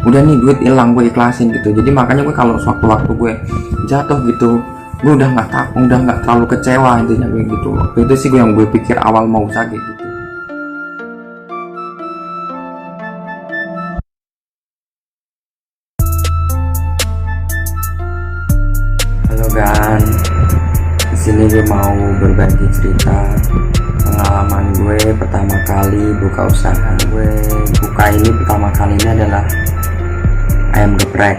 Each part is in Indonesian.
udah nih duit hilang gue ikhlasin gitu. Jadi makanya gue kalau sewaktu-waktu gue jatuh gitu, gue udah nggak terlalu kecewa intinya gue gitu. Waktu itu sih gue yang gue pikir awal mau usaha gitu. Halo Gan, di sini gue mau berbagi cerita pengalaman gue pertama kali buka usaha. Gue buka ini pertama kalinya adalah ayam geprek.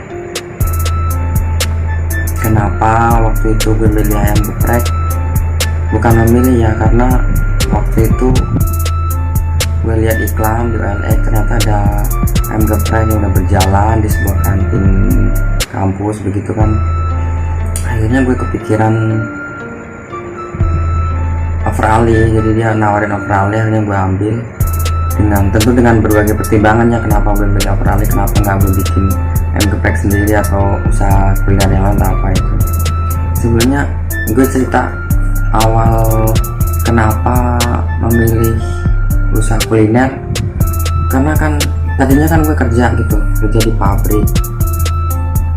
Kenapa waktu itu gue milih ayam geprek? Bukan memilih ya, karena waktu itu gue lihat iklan di OLX, ternyata ada ayam geprek yang udah berjalan di sebuah kantin kampus begitu kan. Akhirnya gue kepikiran overali, jadi dia nawarin overali, akhirnya gue ambil tentu dengan berbagai pertimbangannya. Kenapa gue beli overali, kenapa nggak gue bikin ayam geprek sendiri atau usaha kuliner yang lain atau apa itu. Sebelumnya gue cerita awal kenapa memilih usaha kuliner, karena kan tadinya kan gue kerja di pabrik.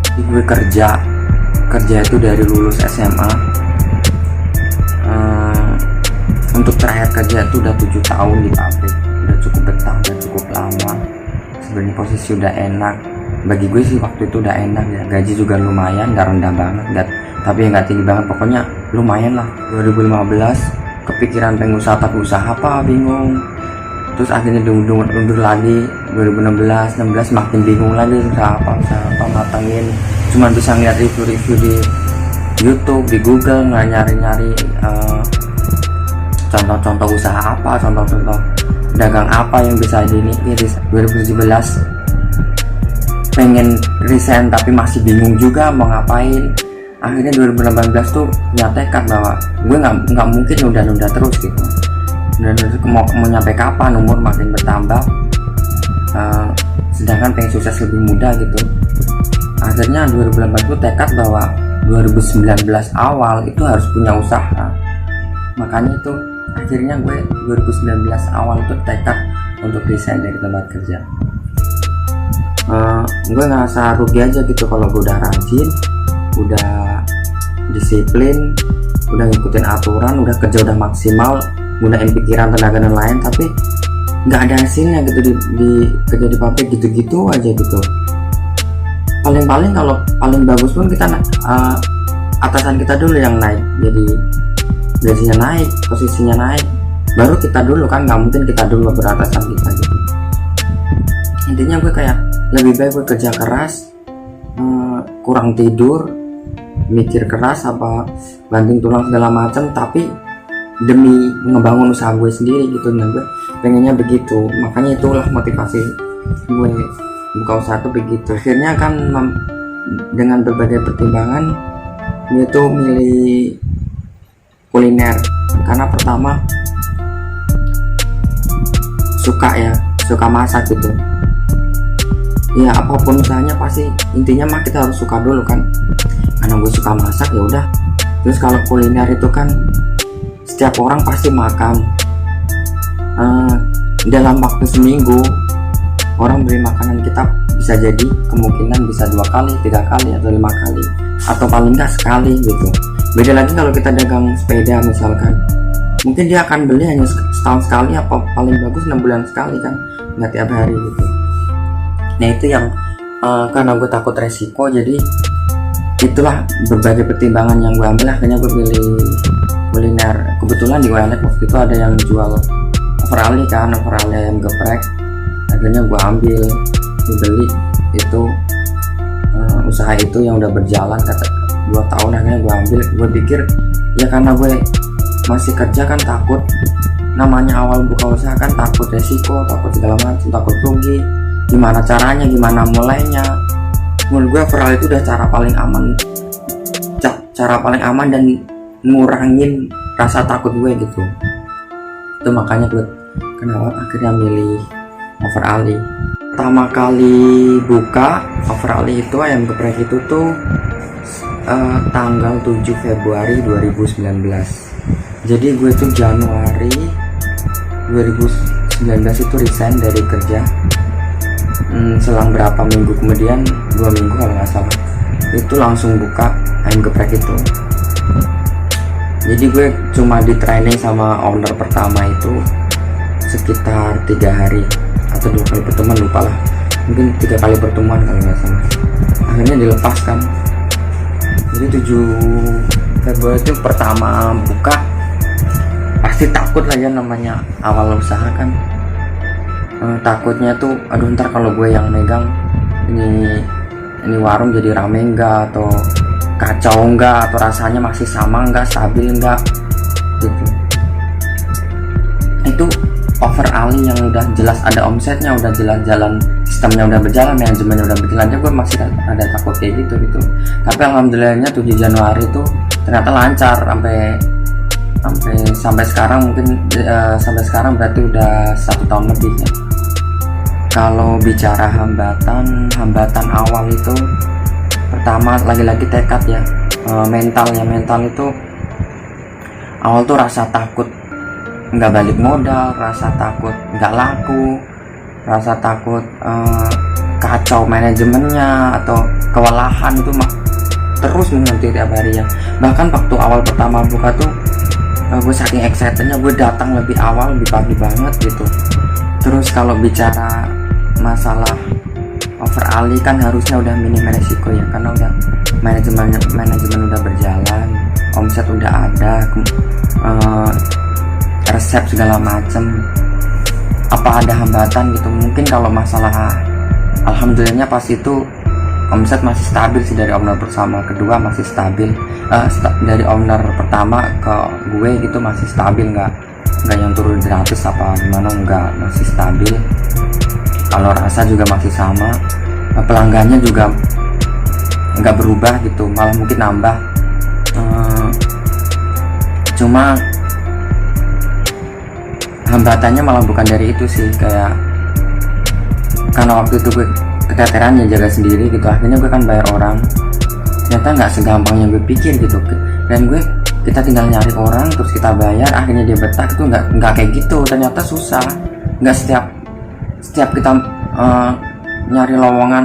Jadi gue kerja itu dari lulus SMA. Untuk terakhir kerja itu udah 7 tahun di pabrik, udah cukup betah, udah cukup lama. Sebenarnya posisi udah enak bagi gue sih, waktu itu udah enak ya, gaji juga lumayan, nggak rendah banget, tapi nggak tinggi banget, pokoknya lumayan lah. 2015 kepikiran pengen usaha, tapi usaha apa bingung, terus akhirnya diundur lagi. 2016 makin bingung lagi, usaha apa matengin, cuman bisa ngeliat review di YouTube, di Google, nggak nyari contoh-contoh usaha apa, contoh-contoh dagang apa yang bisa ini. 2017 pengen resign tapi masih bingung juga mau ngapain. Akhirnya 2018 tuh nyatekan bahwa gue nggak mungkin nunda terus gitu. Dan mau nyampe kapan, umur makin bertambah, sedangkan pengen sukses lebih muda gitu. Akhirnya 2018 tuh tekad bahwa 2019 awal itu harus punya usaha. Makanya itu akhirnya gue 2019 awal itu tekad untuk resign dari tempat kerja. Gue ngerasa rugi aja gitu kalau gue udah rajin, udah disiplin, udah ngikutin aturan, udah kerja udah maksimal, gunain pikiran, tenaga dan lain, tapi nggak ada hasilnya gitu di kerja di pabrik gitu-gitu aja gitu. Paling-paling kalau paling bagus pun kita atasan kita dulu yang naik, jadi gajinya naik, posisinya naik, baru kita dulu kan, nggak mungkin kita dulu beratasan kita gitu. Intinya gue kayak lebih baik gue kerja keras, kurang tidur, mikir keras, apa banting tulang segala macam, tapi demi ngebangun usaha gue sendiri gitu. Nah gue pengennya begitu, makanya itulah motivasi gue buka usaha tuh begitu. Akhirnya kan dengan berbagai pertimbangan gue tuh milih kuliner, karena pertama suka masak gitu ya. Apapun usahanya pasti intinya mah kita harus suka dulu kan, karena gue suka masak ya udah. Terus kalau kuliner itu kan setiap orang pasti makan, dalam waktu seminggu orang beri makanan kita bisa jadi kemungkinan bisa 2 kali, 3 kali atau 5 kali, atau paling nggak sekali gitu. Beda lagi kalau kita dagang sepeda misalkan, mungkin dia akan beli hanya setahun sekali, apa paling bagus 6 bulan sekali kan, nggak tiap hari gitu. Nah itu yang karena gue takut resiko, jadi itulah berbagai pertimbangan yang gue ambil. Akhirnya gue pilih kuliner. Kebetulan di OLX waktu itu ada yang jual overali ayam geprek. Akhirnya gue ambil, gue beli itu, usaha itu yang udah berjalan 2 tahun. Akhirnya gue ambil, gue pikir ya karena gue masih kerja kan, takut, namanya awal buka usaha kan takut resiko, takut segala macam, takut rugi, gimana caranya, gimana mulainya. Menurut gue overall itu udah cara paling aman dan ngurangin rasa takut gue gitu. Itu makanya gue kenapa akhirnya milih overali. Pertama kali buka overali itu ayam geprek itu tuh tanggal 7 Februari 2019. Jadi gue tuh Januari 2019 itu resign dari kerja. selang berapa minggu kemudian, 2 minggu kalau nggak salah, itu langsung buka ayam geprek itu. Jadi gue cuma di training sama owner pertama itu sekitar 3 hari atau 2 kali pertemuan, lupa lah, mungkin 3 kali pertemuan kalau nggak salah. Akhirnya dilepaskan. Jadi 7 Februari itu pertama buka, pasti takut lah ya, namanya awal usaha kan. Takutnya tuh, aduh ntar kalau gue yang megang ini warung jadi rame enggak, atau kacau enggak, atau rasanya masih sama enggak, stabil enggak gitu. Itu overall yang udah jelas ada omsetnya, udah jelas jalan, sistemnya udah berjalan, manajemennya udah berjalan, aja gue masih ada takut kayak gitu. Tapi alhamdulillahnya 7 Januari tuh ternyata lancar sampai sekarang, mungkin sampai sekarang berarti udah 1 tahun lebih ya. Kalau bicara hambatan awal itu, pertama lagi-lagi tekad ya, mental itu awal tuh rasa takut nggak balik modal, rasa takut nggak laku, rasa takut kacau manajemennya atau kewalahan, itu mah terus menanti tiap harinya. Bahkan waktu awal pertama buka tuh gue saking excitednya, gue datang lebih awal, lebih pagi banget gitu. Terus kalau bicara masalah overall kan harusnya udah minim resiko ya, karena udah manajemen udah berjalan, omset udah ada, resep segala macem. Apa ada hambatan gitu? Mungkin kalau masalah, alhamdulillahnya pas itu omset masih stabil sih, dari owner pertama kedua masih stabil. Dari owner pertama ke gue gitu masih stabil, nggak yang turun gratis apa gimana, nggak, masih stabil. Kalau rasa juga masih sama, pelanggannya juga nggak berubah gitu, malah mungkin nambah. Cuma hambatannya malah bukan dari itu sih, kayak karena waktu itu gue keteteran ya, jaga sendiri gitu. Akhirnya gue kan bayar orang, ternyata nggak segampang yang gue pikir gitu. Dan kita tinggal nyari orang terus kita bayar, akhirnya dia betah, itu nggak kayak gitu. Ternyata susah, nggak setiap kita nyari lowongan,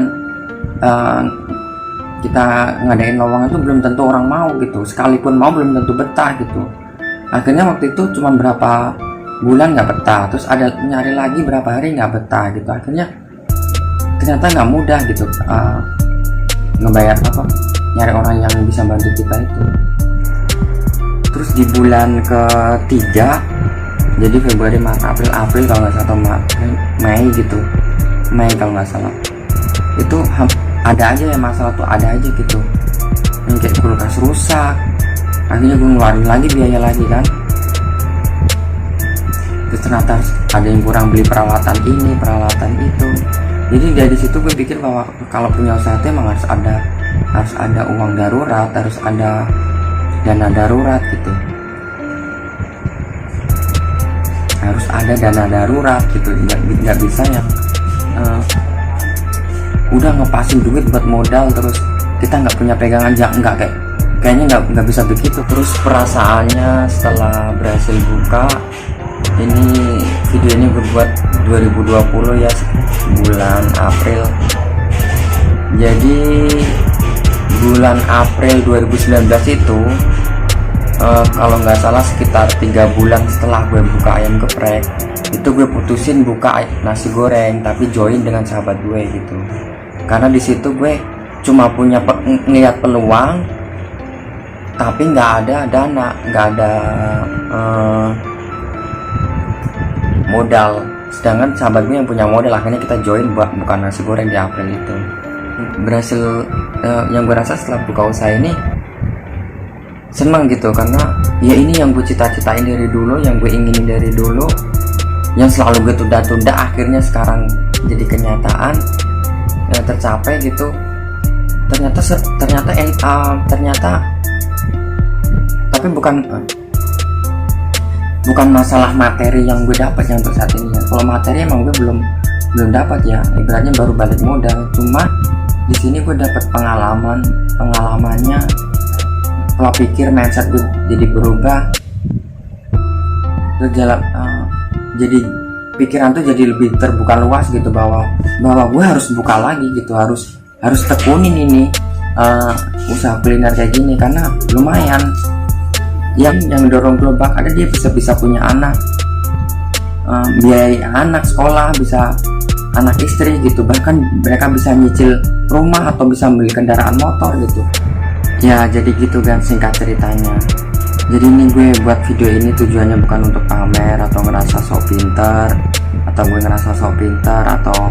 kita ngadain lowongan itu belum tentu orang mau gitu. Sekalipun mau belum tentu betah gitu. Akhirnya waktu itu cuma berapa bulan nggak betah, terus ada nyari lagi berapa hari nggak betah gitu. Akhirnya ternyata nggak mudah gitu ngebayar nyari orang yang bisa bantu kita itu. Terus di bulan ketiga, jadi Februari, Maret, April kalau nggak salah, Mei gitu, Mei kalau nggak salah, itu ada aja ya masalah tuh, ada aja gitu, yang kayak kulkas rusak. Akhirnya gue ngeluarin lagi biaya lagi kan. Terus ternyata ada yang kurang beli peralatan ini, peralatan itu. Jadi dari situ gue pikir bahwa kalau punya usaha itu emang harus ada uang darurat, harus ada dana darurat gitu, harus ada dana darurat gitu. Nggak bisa yang udah ngepasin duit buat modal terus kita nggak punya pegangan, kayaknya nggak bisa begitu. Terus perasaannya setelah berhasil buka, ini video ini gue buat 2020 ya, bulan April. Jadi bulan April 2019 itu kalau nggak salah sekitar 3 bulan setelah gue buka ayam geprek, itu gue putusin buka nasi goreng tapi join dengan sahabat gue gitu. Karena di situ gue cuma punya ngeliat peluang, tapi nggak ada dana, nggak ada modal. Sedangkan sahabat gue yang punya modal. Akhirnya kita join buat buka nasi goreng di April itu. Berhasil, yang gue rasa setelah buka usaha ini seneng gitu, karena ya ini yang gue cita-citain dari dulu, yang gue inginin dari dulu, yang selalu gue tunda-tunda, akhirnya sekarang jadi kenyataan, tercapai gitu. Ternyata tapi bukan masalah materi yang gue dapat yang untuk saat ini ya. Kalau materi emang gue belum dapat ya, ibaratnya baru balik modal. Cuma di sini gue dapat pengalamannya, pola pikir, mindset gue jadi berubah, terus jadi pikiran tuh jadi lebih terbuka luas gitu, bahwa gue harus buka lagi gitu, harus tekunin ini usaha kuliner kayak gini, karena lumayan yang dorong gue ada dia bisa punya anak, biaya anak sekolah, bisa anak istri gitu, bahkan mereka bisa nyicil rumah atau bisa beli kendaraan motor gitu ya. Jadi gitu kan singkat ceritanya. Jadi ini gue buat video ini tujuannya bukan untuk pamer atau ngerasa sok pinter, atau gue ngerasa sok pinter atau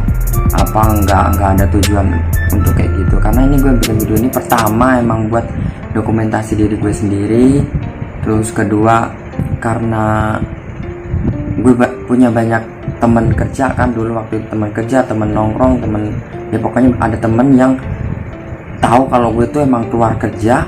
apa, enggak ada tujuan untuk kayak gitu. Karena ini gue bikin video ini pertama emang buat dokumentasi diri gue sendiri, terus kedua karena gue punya banyak teman kerja kan, dulu waktu teman kerja, teman nongkrong, teman ya pokoknya ada temen yang tahu kalau gue tuh emang keluar kerja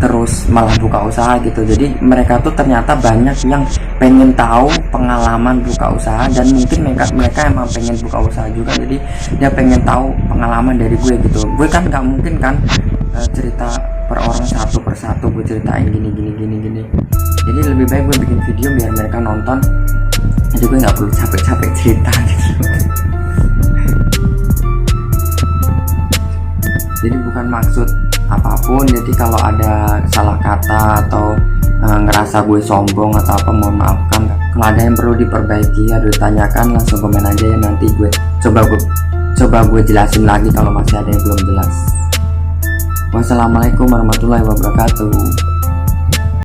terus malah buka usaha gitu. Jadi mereka tuh ternyata banyak yang pengen tahu pengalaman buka usaha, dan mungkin mereka emang pengen buka usaha juga, jadi dia pengen tahu pengalaman dari gue gitu. Gue kan nggak mungkin kan cerita per orang satu persatu gue ceritain gini. Jadi lebih baik gue bikin video biar mereka nonton, jadi gue nggak perlu capek-capek cerita gitu. Jadi bukan maksud apapun, jadi kalau ada salah kata atau ngerasa gue sombong atau apa, mohon maafkan. Kalau ada yang perlu diperbaiki atau ditanyakan, langsung komen aja ya, nanti gue coba gue jelasin lagi kalau masih ada yang belum jelas. Wassalamualaikum warahmatullahi wabarakatuh.